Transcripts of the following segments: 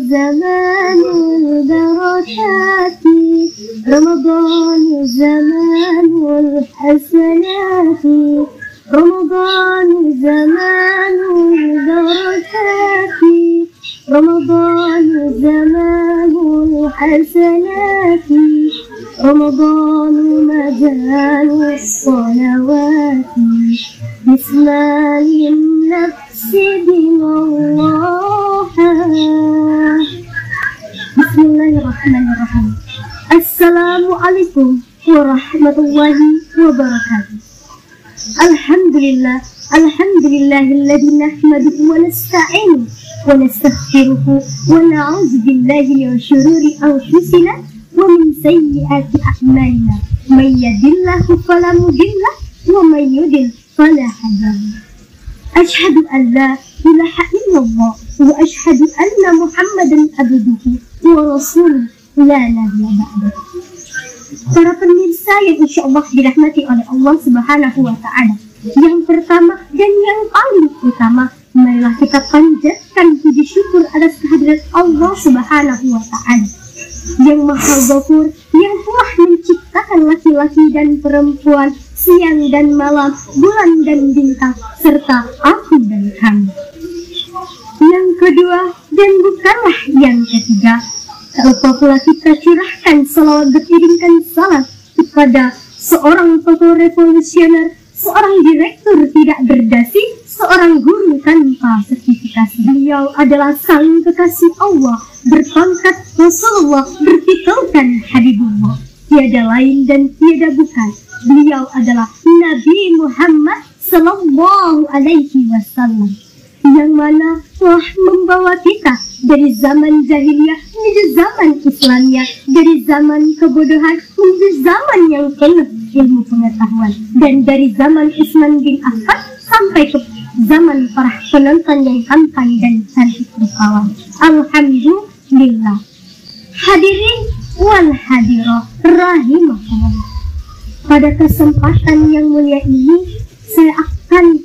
زمان البركات رمضان زمان الحسنات رمضان زمان البركات رمضان زمان الحسنات رمضان مجال الصلوات بإسلام النفس بما الله. Bismillahirrahmanirrahim. Assalamualaikum warahmatullahi wabarakatuh. Alhamdulillahilladzi nahmaduhu wa nasta'inuhu wa nastaghfiruhu wa na'udzu billahi min syururi anfusina wa min sayyiati a'malina. May yahdihillahu fala mudilla wa may yudlil fala hadiya lahu. Asyhadu an la ilaha illallah wa asyhadu anna Muhammadan abduhu wa rasuluhu la nabiyya ba'dahu. Para pemirsa yang insyaallah dirahmati oleh Allah Subhanahu wa taala. Yang pertama dan yang paling utama, marilah kita panjatkan puji syukur atas kehadirat Allah Subhanahu wa taala yang Maha Ghafur, yang telah menciptakan laki-laki dan perempuan, siang dan malam, bulan dan bintang, serta aku dan kamu. Yang kedua dan bukanlah yang ketiga, tak lupa pula kita curahkan salawat beriringkan salat kepada seorang tokoh revolusioner, seorang direktur tidak berdasi, seorang guru tanpa sertifikasi. Beliau adalah sang kekasih Allah, berpangkat Rasulullah, bertitulkan Habibullah. Tiada lain dan tiada bukan, beliau adalah Nabi Muhammad Sallallahu Alaihi Wasallam, yang mana telah membawa kita dari zaman jahiliyah menuju zaman Islamiyah, dari zaman kebodohan menuju zaman yang penuh ilmu pengetahuan, dan dari zaman Utsman bin Affan sampai ke zaman para penonton yang tampan dan cantik rupawan. Alhamdulillah. Hadirin wal hadirah rahimahullah. Pada kesempatan yang mulia ini, saya akan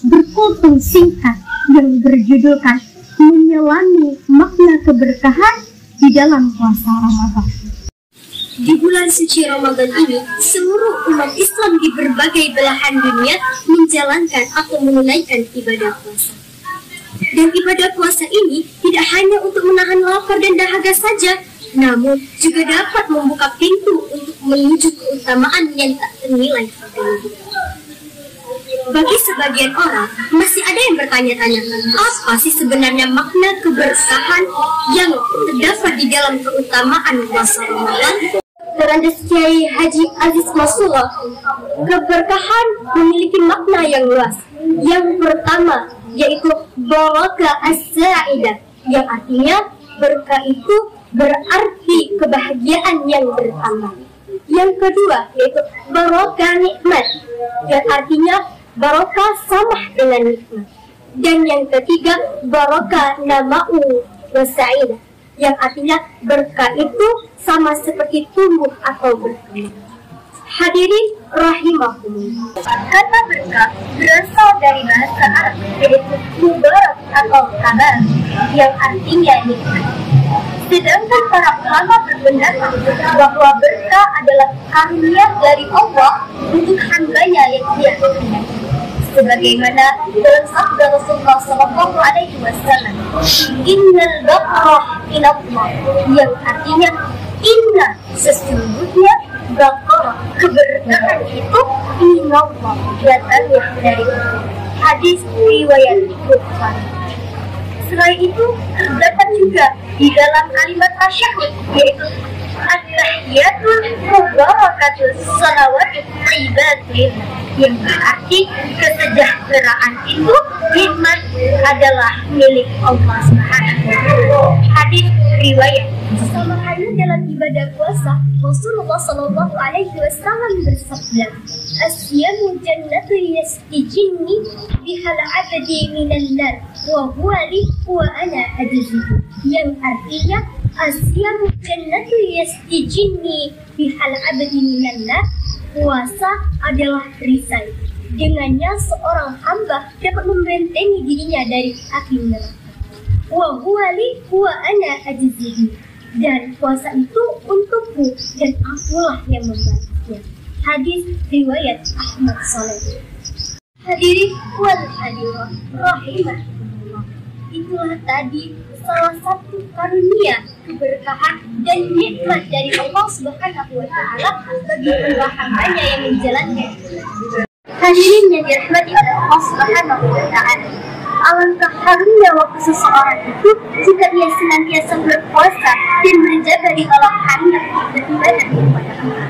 berkultum singkat yang berjudulkan menyelami makna keberkahan di dalam puasa Ramadan. Di bulan suci Ramadan ini, seluruh umat Islam di berbagai belahan dunia menjalankan atau menunaikan ibadah puasa. Dan ibadah puasa ini tidak hanya untuk menahan lapar dan dahaga saja, namun juga dapat membuka pintu untuk menuju keutamaan yang tak ternilai harganya. Bagi sebagian orang, masih ada yang bertanya-tanya, apa sih sebenarnya makna keberkahan yang terdapat di dalam keutamaan puasa Ramadan? Terandas Kiai Haji Aziz Masula, keberkahan memiliki makna yang luas. Yang pertama, yaitu barakah as-sa'idah, yang artinya berkah itu berarti kebahagiaan yang bertambah. Yang kedua, yaitu barakah nikmat, yang artinya barakah samah dengan nikmat. Dan yang ketiga, barakah nama'u wasa'idah, yang artinya berkah itu sama seperti tumbuh atau berkembang. Hadirin rahimahumullah. Kata berkah berasal dari bahasa Arab, yaitu mubarak atau kabar, yang artinya nikmat. Sedangkan para ulama berpendapat bahwa berkah adalah karunia dari Allah untuk hambanya yang dia cintai. Sebagaimana dalam sabda Rasulullah Sallallahu Alaihi Wasallam, Innal baqarah minallah, yang artinya inna, sesungguhnya baqarah, keberkahan itu minallah, datangnya dari Allah. Hadis riwayat Bukhari. Selain itu terdapat juga di dalam kalimat tasyahud, yaitu at-tahiyatul mubarakatul salawatu ibadah, yang berarti kesejahteraan itu nikmat adalah milik Allah Subhanahu wa taala. Hadis riwayat. Sama halnya dalam ibadah puasa, Rasulullah Sallallahu Alaihi Wasallam bersabda, "As-siyamu jannatu yastijinni bihal abdi minan nar wa huwa li wa ana ajzihi," yang artinya as-siyamu jannatu yastijinni bihal abdi minan nar, puasa adalah perisai. Dengannya seorang hamba dapat membentengi dirinya dari api neraka. wa huwa li wa ana ajzihi. Dan puasa itu untukku dan akulah yang membalasnya. Hadis riwayat Ahmad Shalih. Hadirin wal hadirat rahimahumullah. Itulah tadi salah satu karunia, keberkahan dan nikmat dari Allah Subhanahu wa taala bagi hamba-hambanya yang menjalankan. Hadirin yang dirahmati oleh Allah Subhanahu wa taala. Alangkah harunya waktu seseorang itu jika ia senantiasa berpuasa dan berjaga di malam hari yang beribadah kepada Allah.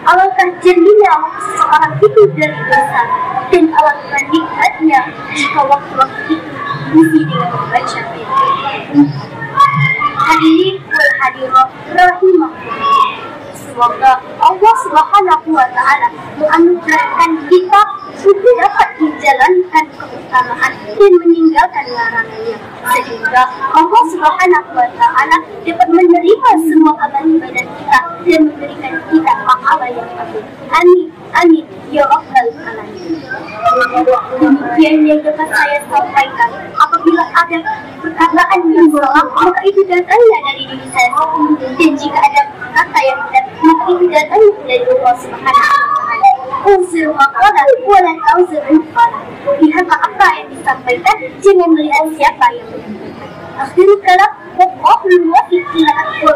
Alangkah jernihnya waktu seseorang itu dari dosa, dan alangkah nikmatnya jika waktu-waktu itu diisi dengan membaca ayat-ayat. Hadirin wal hadirat rahimahullah. Semoga Allah Subhanahu wa taala menganugerahkan kita untuk dapat menjalankan keutamaan dan meninggalkan larangannya, sehingga Allah Subhanahu wa taala dapat menerima semua amal ibadah kita dan memberikan kita pahala yang agung. Amin amin ya rabbal alamin. Demikian yang dapat saya sampaikan. Apabila ada perkataan yang salah, maka itu datangnya dari diri saya sendiri, dan jika ada kata yang benar, maka itu datangnya dari Allah Subhanahu wa taala. Uzur maqala wala tauzur infala. Lihat apa yang disampaikan, jangan melihat siapa yang menyampaikan. Akhirul kalam, wallahul muwaffiq ila aqwamit